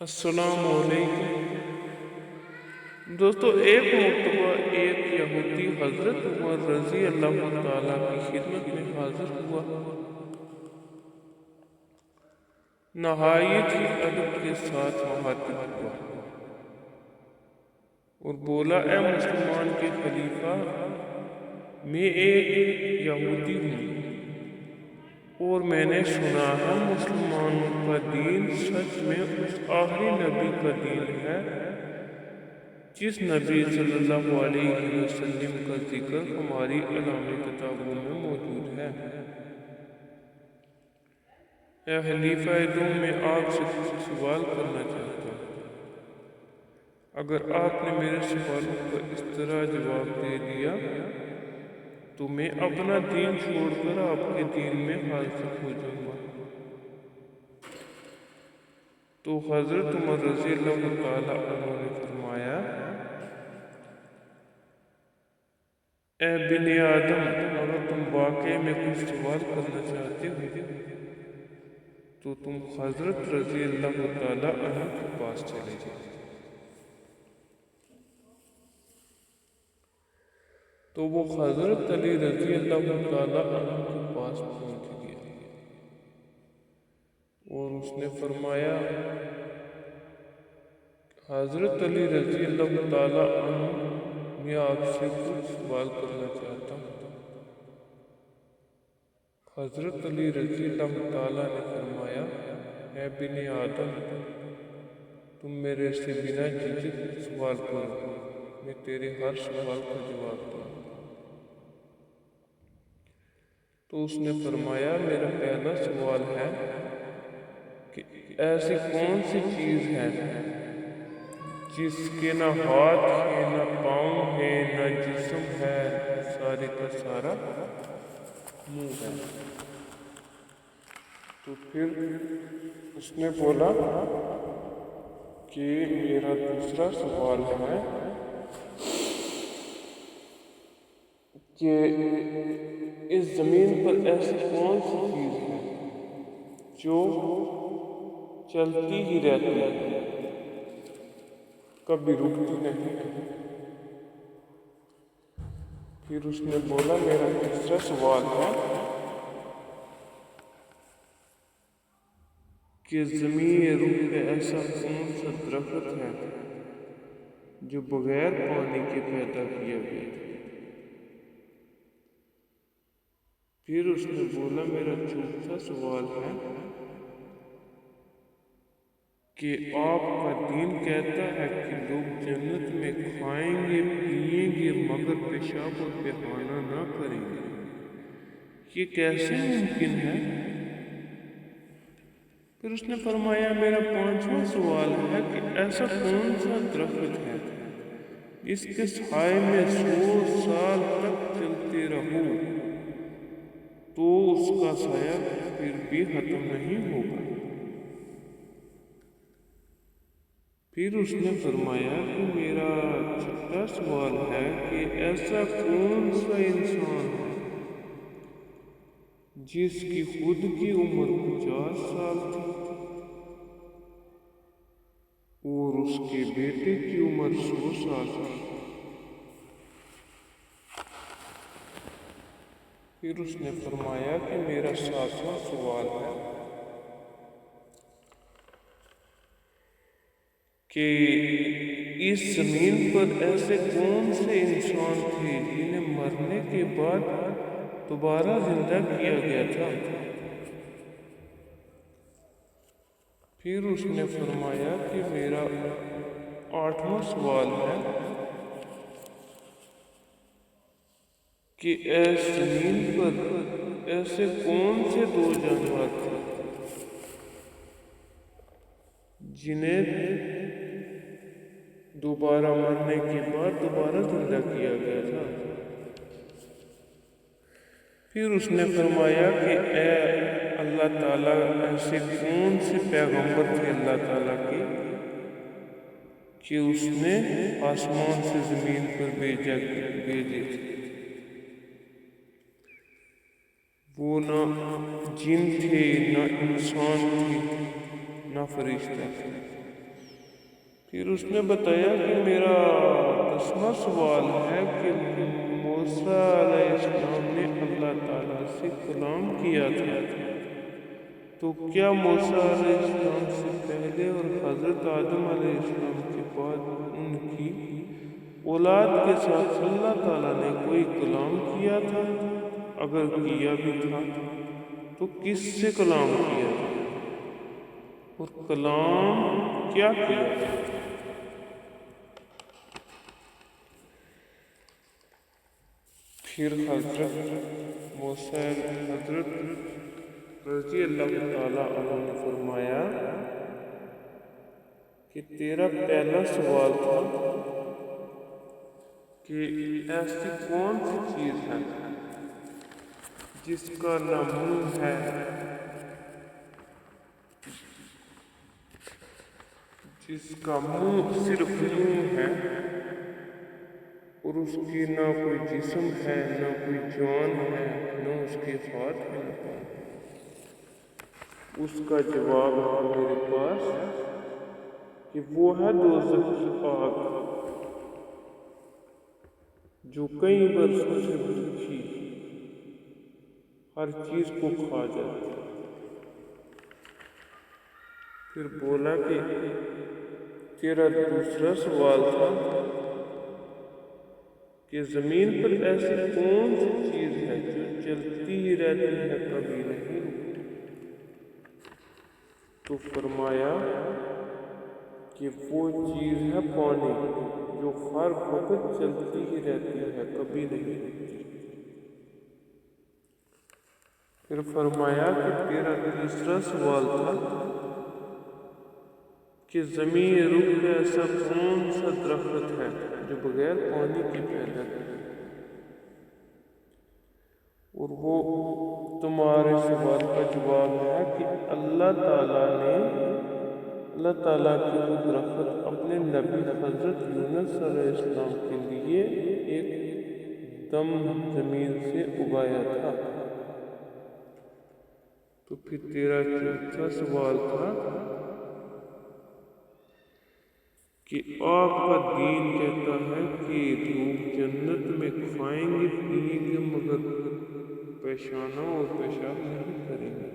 السلام علیکم دوستو، ایک مرتبہ ایک یہودی حضرت عمر رضی اللہ تعالیٰ کی خدمت میں حاضر ہوا۔ نہایت ہی ادب کے ساتھ مخاطب ہوا اور بولا: اے مسلمان کے خلیفہ، میں ایک یہودی ہوں اور میں نے سنا ہے مسلمانوں کا دین سچ میں اس آخری نبی کا دین ہے جس نبی صلی اللہ علیہ وسلم کا ذکر ہماری علمی کتابوں میں موجود ہے۔ اے خلیفہ دوم، میں آپ سے کچھ سوال کرنا چاہتا ہوں۔ اگر آپ نے میرے سوالوں کا اس طرح جواب دے دیا تو میں اپنا دین چھوڑ کر آپ کے دین میں حاضر ہو جاؤں گا۔ تو حضرت عمر رضی اللہ تعالیٰ عنہ نے فرمایا: اے بنی آدم، اگر تم واقعی میں کچھ سوال کرنا چاہتے ہو تو تم حضرت رضی اللہ تعالیٰ عنہ کے پاس چلے جاؤ۔ تو وہ حضرت علی رضی اللہ تعالیٰ عنہ کے پاس پہنچ گیا اور اس نے فرمایا: حضرت علی رضی اللہ تعالیٰ عنہ، میں آپ سے کچھ سوال کرنا چاہتا ہوں۔ حضرت علی رضی اللہ تعالیٰ نے فرمایا: اے بنی آدم، تم میرے سے بنا جھجک سوال کرو، میں تیرے ہر سوال کا جواب دوں گا۔ تو اس نے فرمایا: میرا پہلا سوال ہے کہ ایسی کون سی چیز ہے جس کے نہ ہاتھ ہے، نہ پاؤں ہے، نہ جسم ہے، سارے کا سارا منہ ہے؟ تو پھر اس نے بولا کہ میرا دوسرا سوال ہے کہ اس زمین پر ایسی کون سی چیز ہے جو چلتی ہی رہتی ہے، کبھی رکتی نہیں ہے؟ پھر اس نے بولا: میرا تیسرا سوال ہے کہ زمین روح پہ ایسا کون سا درخت ہے جو بغیر پانی کے پیدا کیا گیا؟ پھر اس نے بولا: میرا چوتھا سوال ہے کہ آپ کا دین کہتا ہے کہ لوگ جنت میں کھائیں گے پیئیں گے مگر پیشاب اور پیخانہ نہ کریں گے، یہ کیسے ممکن ہے؟ پھر اس نے فرمایا: میرا پانچواں سوال ہے کہ ایسا کون سا درخت ہے جس کے سائے میں 100 سال تک چلتے رہو تو اس کا سایہ پھر بھی ختم نہیں ہوگا؟ پھر اس نے فرمایا کہ میرا چھٹا سوال ہے کہ ایسا کون سا انسان ہے جس کی خود کی عمر 50 سال تھی اور اس کے بیٹے کی عمر 100 سال تھی؟ پھر اس نے فرمایا کہ میرا ساتواں سوال ہے کہ اس زمین پر ایسے کون سے انسان تھے جنہیں مرنے کے بعد دوبارہ زندہ کیا گیا تھا؟ پھر اس نے فرمایا کہ میرا 8واں سوال ہے کہ اس زمین پر ایسے کون سے 2 جانور تھے جنہیں دوبارہ مرنے کے بعد دوبارہ زندہ کیا گیا تھا؟ پھر اس نے فرمایا کہ اے اللہ تعالیٰ، ایسے کون سے پیغمبر تھے اللہ تعالیٰ کے کہ اس نے آسمان سے زمین پر بھیجے تھے؟ وہ نہ جن تھے، نہ انسان تھے، نہ فرشتہ تھے۔ پھر اس نے بتایا کہ میرا 10واں سوال ہے کہ موسیٰ علیہ السلام نے اللہ تعالیٰ سے کلام کیا تھا، تو کیا موسیٰ علیہ السلام سے پہلے اور حضرت آدم علیہ السلام کے بعد ان کی اولاد کے ساتھ اللہ تعالیٰ نے کوئی کلام کیا تھا؟ اگر کیا بھی تھا تو کس سے کلام کیا تھا اور کلام کیا کیا تھا؟ پھر حضرت موسیٰ رضی اللہ تعالیٰ عنہ نے فرمایا کہ تیرا پہلا سوال تھا کہ ایسی کون سی چیز ہے جس کا نہ منہ ہے جس کا منہ صرف منہ ہے اور اس کی نہ کوئی جسم ہے نہ کوئی جان ہے نہ اس کے ہاتھ ہے نہ پاؤں۔ اس کا جواب ہے میرے پاس کہ وہ ہے دوزخ کی آگ جو کئی برسوں سے بھوکی ہر چیز کو کھا جاتی ہے۔ پھر بولا کہ تیرا دوسرا سوال تھا کہ زمین پر ایسی کون سی چیز ہے جو چلتی ہی رہتی ہے کبھی نہیں رکتی؟ تو فرمایا کہ وہ چیز ہے پانی جو ہر وقت چلتی ہی رہتی ہے کبھی نہیں رکتی۔ پھر فرمایا کہ تیرا تیسرا سوال تھا کہ زمین رخ پہ ایسا کون سا درخت ہے جو بغیر پانی کے پیدا ہے؟ اور وہ تمہارے سوال کا جواب ہے کہ اللہ تعالیٰ کے وہ درخت اپنے نبی حضرت یونس علیہ السلام کے لیے ایک دم زمین سے اگایا تھا۔ تو پھر تیرا چوتھا سوال تھا کہ آپ کا دین کہتا ہے کہ لوگ جنت میں کھائیں گے پیئیں گے مگر پیشانہ اور پیشاب نہیں کریں گے،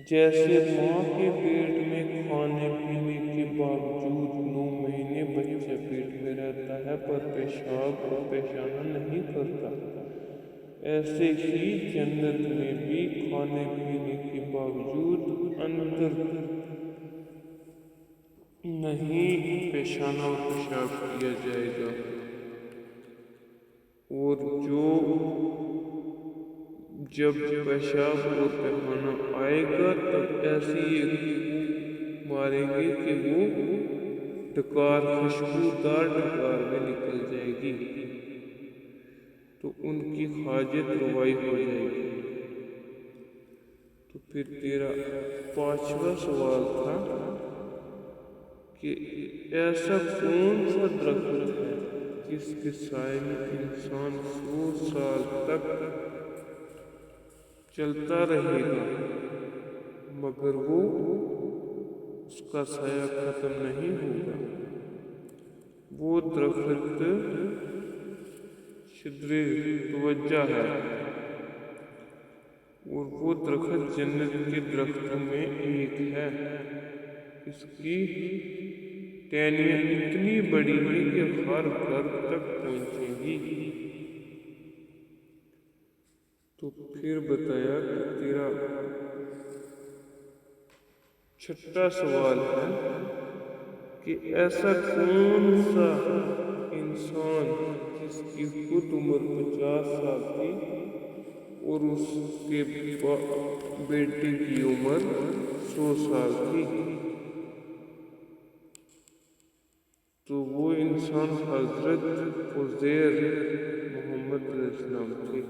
جیسے ماں کے پیٹ میں کھانے پینے کے باوجود 9 مہینے بچہ پیٹ میں رہتا ہے پر پیشاب اور پیشانہ نہیں کرتا، ایسے ہی جنت میں بھی کھانے پینے کے باوجود اندر نہیں پیشانہ اور پیشاب کیا جائے گا، اور جب پیشاب اور پیخانہ آئے گا تب ایسی ایک ماریں گے کہ وہ ڈکار خوشبودار ڈکار میں نکل جائے گی تو ان کی حاجت روائی ہو جائے گی۔ تو پھر تیرا پانچواں سوال تھا کہ ایسا کون سا درخت ہے جس کے سائے میں انسان 100 سال تک چلتا رہے گا مگر وہ اس کا سایہ ختم نہیں ہوگا؟ وہ درخت شجر توجہ ہے، اور وہ درخت جنت کے درختوں میں ایک ہے، اس کی ٹہنیاں اتنی بڑی ہیں کہ ہر گھر تک پہنچیں گی۔ تو پھر بتایا کہ تیرا چھٹا سوال ہے کہ ایسا کون سا انسان جس کی خود عمر 50 سال تھی اور اس کے بیٹے کی عمر 100 سال تھی؟ تو وہ انسان حضرت عزیر محمد علیہ السلام تھے،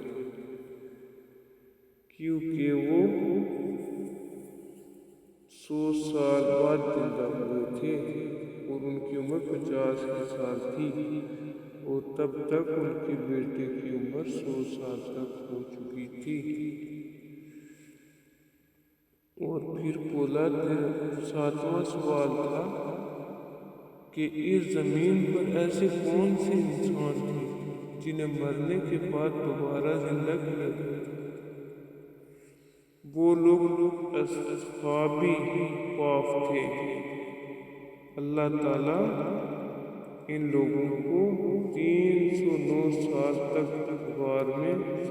کیونکہ وہ 100 سال بعد زندہ ہوئے تھے اور ان کی عمر 50 سال تھی، اور تب تک ان کے بیٹے کی عمر 100 سال تک ہو چکی تھی۔ اور پھر بولا 7واں سوال تھا کہ اس زمین پر ایسے کون سے انسان تھے جنہیں مرنے کے بعد دوبارہ زندہ کیا گیا تھا۔ وہ لوگ اصحاب کہف تھے۔ اللہ تعالیٰ ان لوگوں کو 309 سال تک غار میں